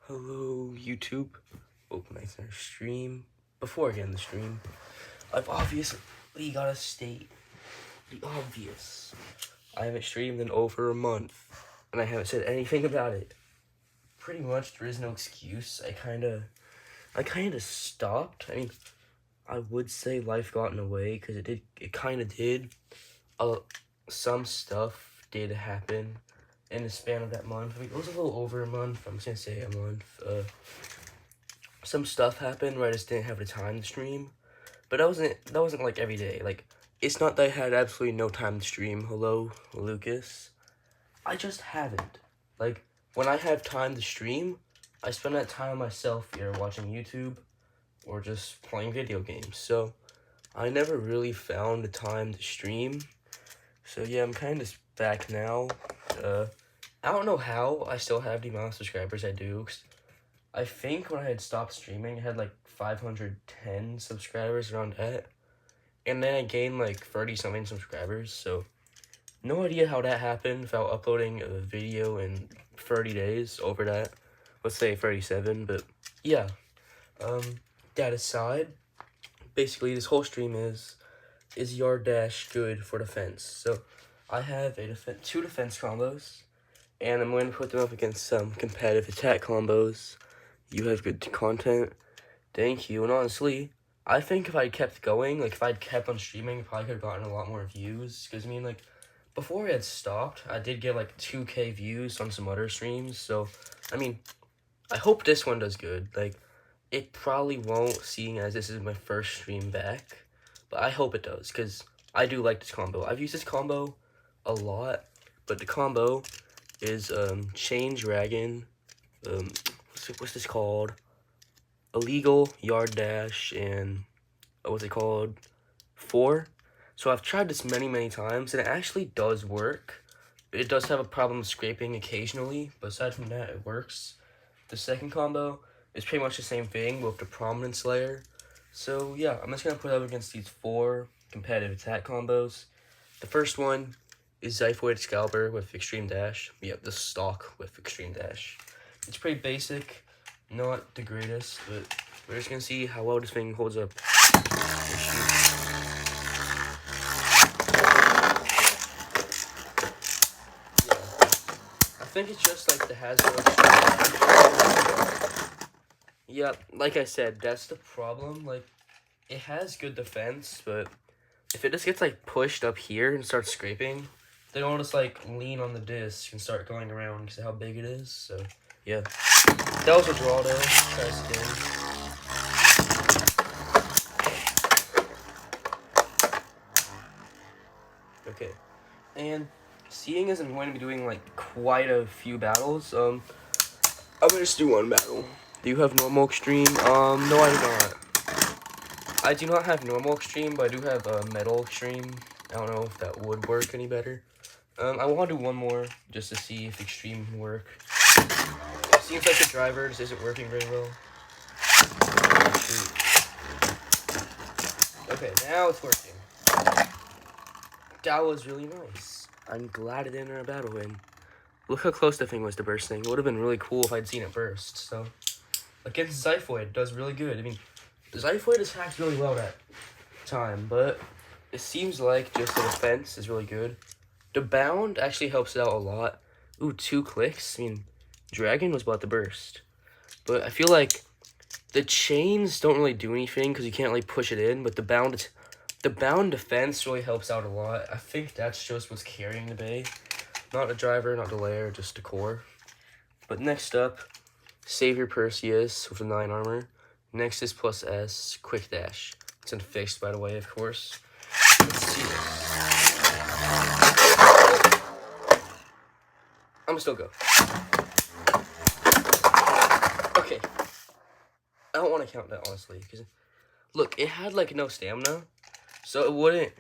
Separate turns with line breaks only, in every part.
Hello, YouTube. Welcome back to our stream. Before I get in the stream, I've obviously gotta state the obvious. I haven't streamed in over a month, and I haven't said anything about it. Pretty much, there is no excuse. I kinda stopped. I mean, I would say life got in the way, because it kinda did. Some stuff did happen in the span of that month. I mean, it was a little over a month. I'm just gonna say a month. Some stuff happened where I just didn't have the time to stream, but that wasn't like every day. Like, it's not that I had absolutely no time to stream. Hello, Lucas. I just haven't. Like, when I have time to stream, I spend that time on myself, either watching YouTube or just playing video games. So I never really found the time to stream. So yeah, I'm kind of back now. I don't know how I still have the amount of subscribers I do. 'Cause I think when I had stopped streaming, I had like 510 subscribers, around that. And then I gained like 30-something subscribers. So no idea how that happened without uploading a video in 30 days over that. Let's say 37, but yeah. That aside, basically this whole stream is yard dash good for defense? So I have two defense combos, and I'm going to put them up against some competitive attack combos. You have good content. Thank you. And honestly, I think if I kept going, like if I'd kept on streaming, I probably could have gotten a lot more views. Because I mean, like, before I had stopped, I did get like 2K views on some other streams. So, I mean, I hope this one does good. Like, it probably won't, seeing as this is my first stream back. But I hope it does, because I do like this combo. I've used this combo a lot, but the combo is Chain Dragon, what's this called? Illegal, Yard Dash, and what's it called? 4. So I've tried this many times, and it actually does work. It does have a problem scraping occasionally, but aside from that, it works. The second combo is pretty much the same thing with the Prominence layer. So yeah, I'm just gonna put up against these 4 competitive attack combos. The first one is Xiphoi Excalibur with Extreme Dash. Yep, the stock with Extreme Dash. It's pretty basic, not the greatest, but we're just gonna see how well this thing holds up. I think it's just like the Hasbro. Yeah, like I said, that's the problem. Like, it has good defense, but if it just gets like pushed up here and starts scraping, then it'll just like lean on the disc and start going around because of how big it is. So yeah, that was a draw though. Okay, and seeing as I'm going to be doing like quite a few battles, I'm gonna just do one battle. Do you have normal extreme? No, I do not. I do not have normal extreme, but I do have metal extreme. I don't know if that would work any better. I want to do one more just to see if extreme can work. It seems like the driver just isn't working very well. Okay, now it's working. That was really nice. I'm glad it didn't enter a battle win. Look how close the thing was to bursting. It would have been really cool if I'd seen it burst. So, against Xiphoi, it does really good. I mean, Xiphoi attacks really well that time, but it seems like just the defense is really good. The bound actually helps it out a lot. Ooh, 2 clicks. I mean, Dragon was about to burst. But I feel like the chains don't really do anything because you can't really push it in, but the bound defense really helps out a lot. I think that's just what's carrying the Bay. Not the driver, not the layer, just the core. But next up, Savior Perseus with a 9 armor. Nexus plus S, Quick Dash. It's unfixed, by the way, of course. Let's see this. I'm gonna still go. Okay. I don't want to count that, honestly, because look, it had like no stamina, so it wouldn't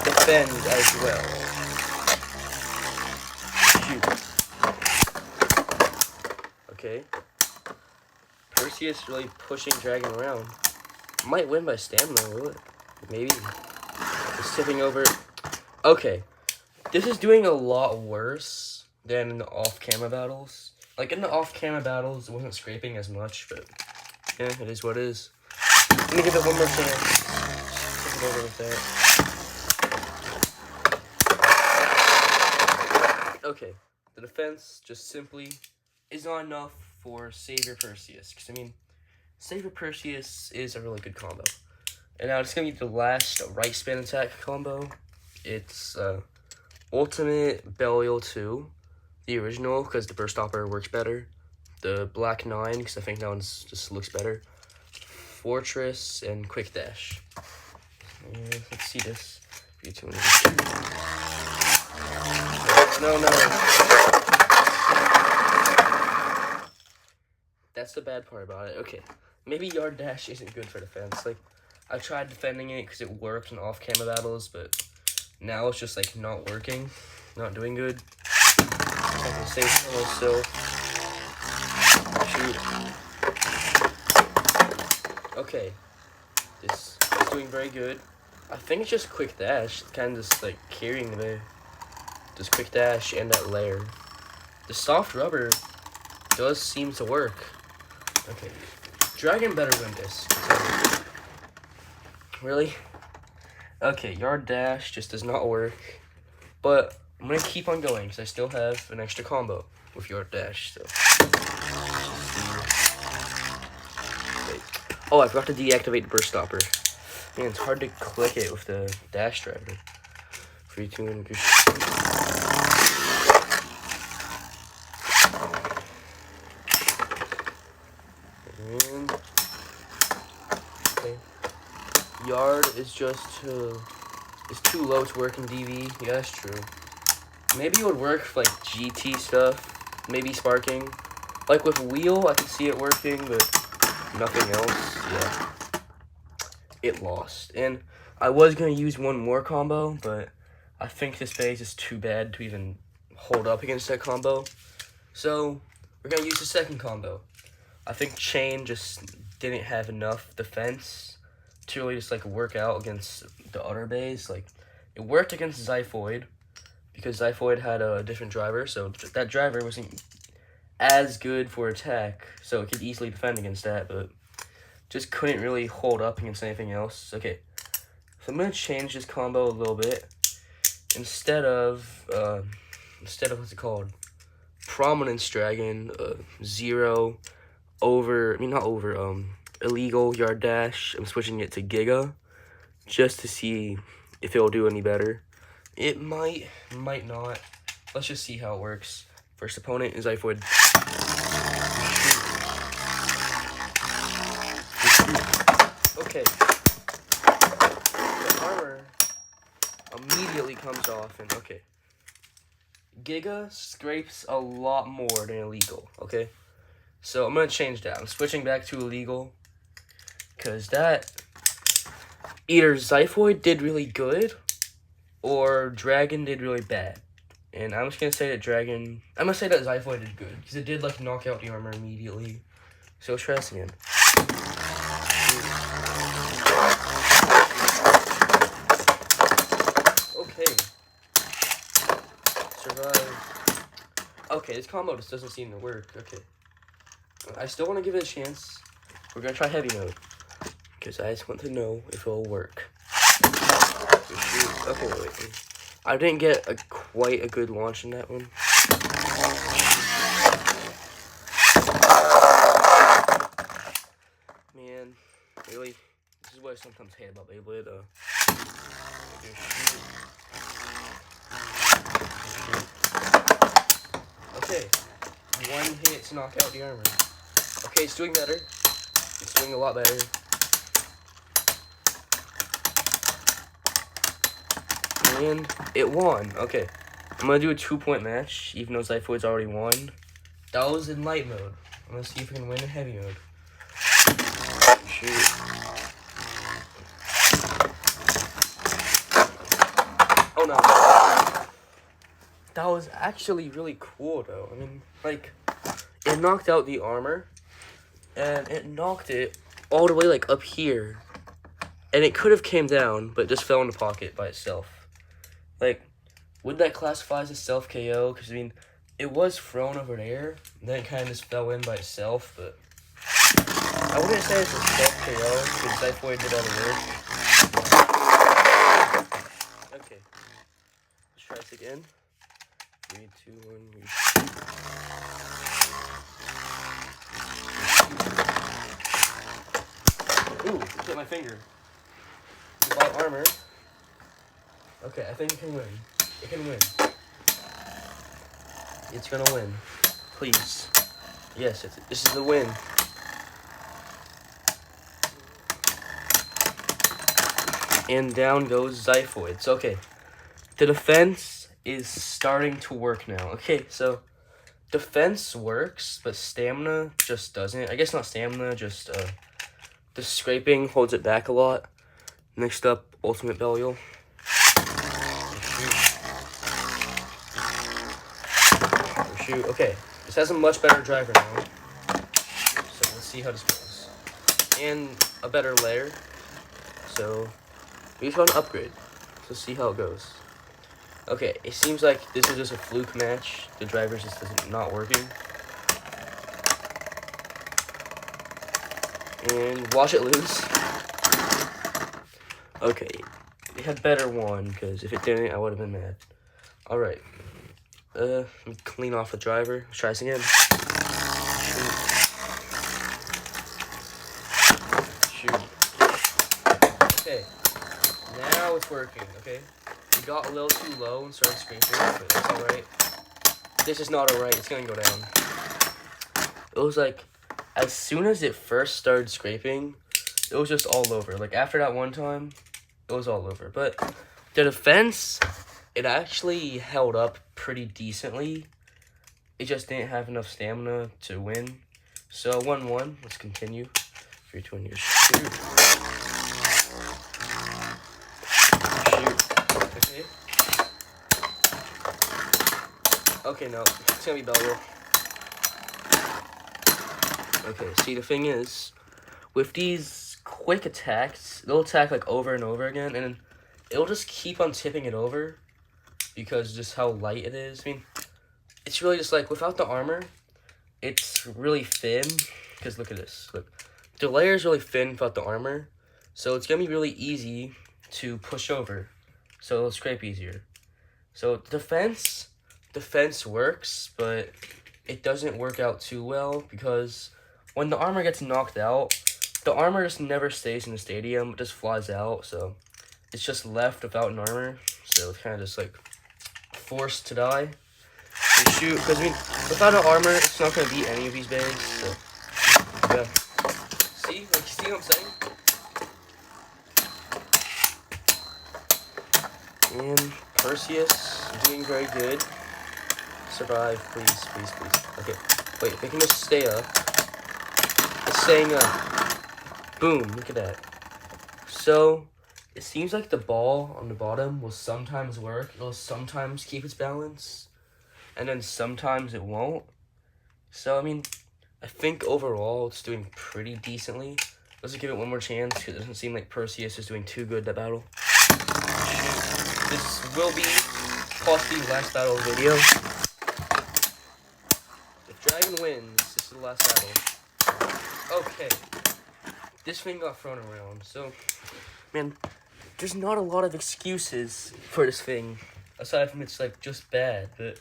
defend as well. Shoot. Okay. Perseus really pushing Dragon around. Might win by stamina, will it? Maybe. It's tipping over. Okay. This is doing a lot worse than the off-camera battles. Like, in the off-camera battles, it wasn't scraping as much, but yeah, it is what it is. Let me give it one more chance. Take it over with that. Okay, the defense just simply is not enough for Savior Perseus. Because, I mean, Savior Perseus is a really good combo. And now it's going to be the last right spin attack combo. It's Ultimate Belial 2, the original, because the Burst Stopper works better. The Black 9, because I think that one just looks better. Fortress, and Quick Dash. And let's see this. No. That's the bad part about it. Okay, maybe Yard Dash isn't good for defense. Like, I tried defending it because it worked in off-camera battles, but now it's just, like, not working. Not doing good. I can save still. Shoot. Okay. This is doing very good. I think it's just Quick Dash. Kind of just, like, carrying the just Quick Dash and that layer. The soft rubber does seem to work. Okay. Dragon better win this. Really? Okay, Yard Dash just does not work. But I'm going to keep on going because I still have an extra combo with Yard Dash. So. Wait. Oh, I forgot to deactivate the Burst Stopper. Man, it's hard to click it with the dash driver. 3, 2, and go. And okay. Yard is just too low to work in DV. Yeah, that's true. Maybe it would work for, like, GT stuff. Maybe sparking. Like with Wheel, I can see it working, but nothing else. Yeah. It lost. And I was going to use one more combo, but I think this phase is too bad to even hold up against that combo. So we're going to use the second combo. I think Chain just didn't have enough defense to really just, like, work out against the other base. Like, it worked against Zyphoid because Zyphoid had a different driver, so that driver wasn't as good for attack, so it could easily defend against that, but just couldn't really hold up against anything else. Okay, so I'm going to change this combo a little bit. Instead of what's it called? Prominence Dragon, Illegal Yard Dash. I'm switching it to Giga just to see if it'll do any better. It might not. Let's just see how it works. First opponent is Zyphoid. Okay. The armor immediately comes off, and okay. Giga scrapes a lot more than Illegal, okay? So I'm going to change that. I'm switching back to Illegal, because that, either Zyphoid did really good, or Dragon did really bad. And I'm just going to say that Zyphoid did good, because it did, like, knock out the armor immediately. So let's try this again. Okay. Survive. Okay, this combo just doesn't seem to work. Okay. I still want to give it a chance. We're going to try heavy mode, because I just want to know if it'll work. Okay, wait. I didn't get quite a good launch in that one. Man, really? This is what I sometimes hate about Beyblade. Okay, one hit to knock out the armor. Okay, it's doing better. It's doing a lot better. And it won. Okay, I'm gonna do a 2-point match, even though Zyphoid's already won. That was in light mode. I'm gonna see if we can win in heavy mode. Shoot. Oh no. That was actually really cool though. I mean, like, it knocked out the armor, and it knocked it all the way, like, up here. And it could have came down, but it just fell in the pocket by itself. Like, would that classify as a self-KO? Because, I mean, it was thrown over there, and then it kind of just fell in by itself, but I wouldn't say it's a self-KO, because Zyphoid did all the work. Okay, let's try this again. 3, 2, 1, Ooh, hit my finger. Light armor. Okay, I think it can win. It can win. It's gonna win. Please. Yes, this is the win. And down goes Zyphoid. So, okay. The defense is starting to work now. Okay, so defense works, but stamina just doesn't. I guess not stamina, just the scraping holds it back a lot. Next up, Ultimate Belial. Shoot. Okay, this has a much better driver now. So let's see how this goes. And a better layer. So we just want to upgrade. So see how it goes. Okay, it seems like this is just a fluke match. The driver just not working. And watch it lose. Okay, it had better one, because if it didn't, I would have been mad. Alright. Let me clean off the driver. Let's try this again. Shoot. Okay. Now it's working, okay? It got a little too low and started scraping, but it's alright. This is not alright. It's gonna go down. It was like, as soon as it first started scraping, it was just all over. Like, after that one time, it was all over. But the defense, it actually held up pretty decently. It just didn't have enough stamina to win. So 1-1. Let's continue. 3, 2, 1, here. Shoot. Shoot. Okay. Okay, no. It's gonna be Belial. Okay, see, the thing is, with these quick attacks, they'll attack like over and over again, and it'll just keep on tipping it over because just how light it is. I mean, it's really just like, without the armor, it's really thin, because look at this. Look, the layer is really thin without the armor, so it's going to be really easy to push over, so it'll scrape easier. So defense works, but it doesn't work out too well, because when the armor gets knocked out, the armor just never stays in the stadium, it just flies out, so it's just left without an armor, so it's kind of just like forced to die. And shoot, because I mean, without an armor, it's not going to beat any of these bags, so yeah. See? Like, you see what I'm saying? And Perseus doing very good. Survive, please, please, please. Okay, wait, if it can just stay up. It's staying up. Boom, look at that. So, it seems like the ball on the bottom will sometimes work. It'll sometimes keep its balance. And then sometimes it won't. So, I mean, I think overall it's doing pretty decently. Let's give it one more chance, because it doesn't seem like Perseus is doing too good that battle. This will be possibly the last battle video. If Dragon wins, this is the last battle. Okay. This thing got thrown around, so, man, there's not a lot of excuses for this thing, aside from it's, like, just bad, but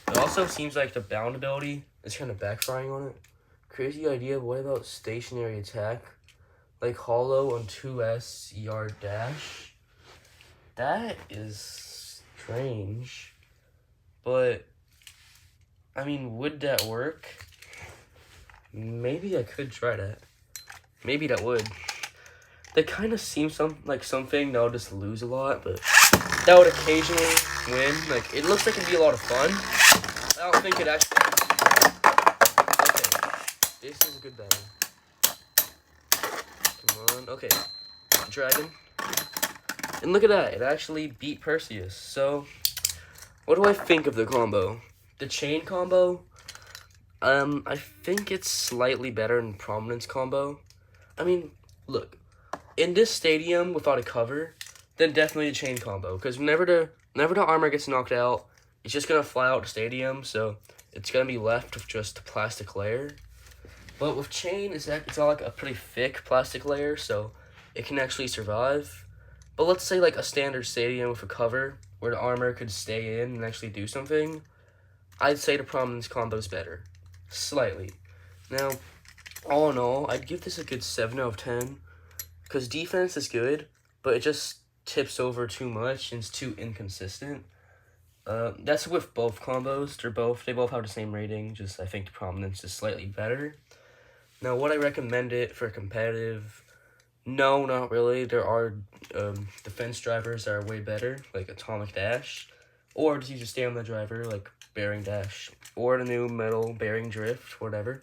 it also seems like the bound ability is kind of backfiring on it. Crazy idea, but what about stationary attack? Like hollow on 2S yard dash? That is strange, but, I mean, would that work? Maybe I could try that. Maybe that would. That kind of seems like something that I'll just lose a lot, but that would occasionally win. Like, it looks like it'd be a lot of fun. I don't think it actually... Okay, this is a good battle. Come on, okay. Dragon. And look at that, it actually beat Perseus. So, what do I think of the combo? The chain combo? I think it's slightly better than Prominence combo. I mean, look, in this stadium without a cover, then definitely the chain combo. Because whenever the armor gets knocked out, it's just gonna fly out the stadium, so it's gonna be left with just a plastic layer. But with chain, it's all like a pretty thick plastic layer, so it can actually survive. But let's say like a standard stadium with a cover where the armor could stay in and actually do something. I'd say the Prominence combo is better, slightly. Now, all in all, I'd give this a good 7 out of 10, because defense is good, but it just tips over too much and it's too inconsistent. That's with both combos. They both have the same rating. Just I think the Prominence is slightly better. Now, would I recommend it for competitive? No, not really. There are defense drivers that are way better, like Atomic Dash, or just use a stamina driver like Bearing Dash, or the new Metal Bearing Drift, whatever.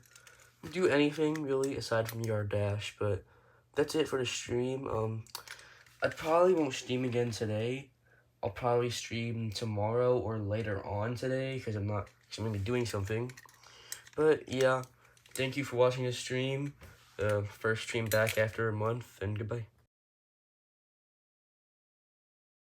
Do anything really aside from Yard Dash, but that's it for the stream. I probably won't stream again today. I'll probably stream tomorrow or later on today because I'm gonna be doing something. But yeah, thank you for watching this stream. First stream back after a month, and goodbye.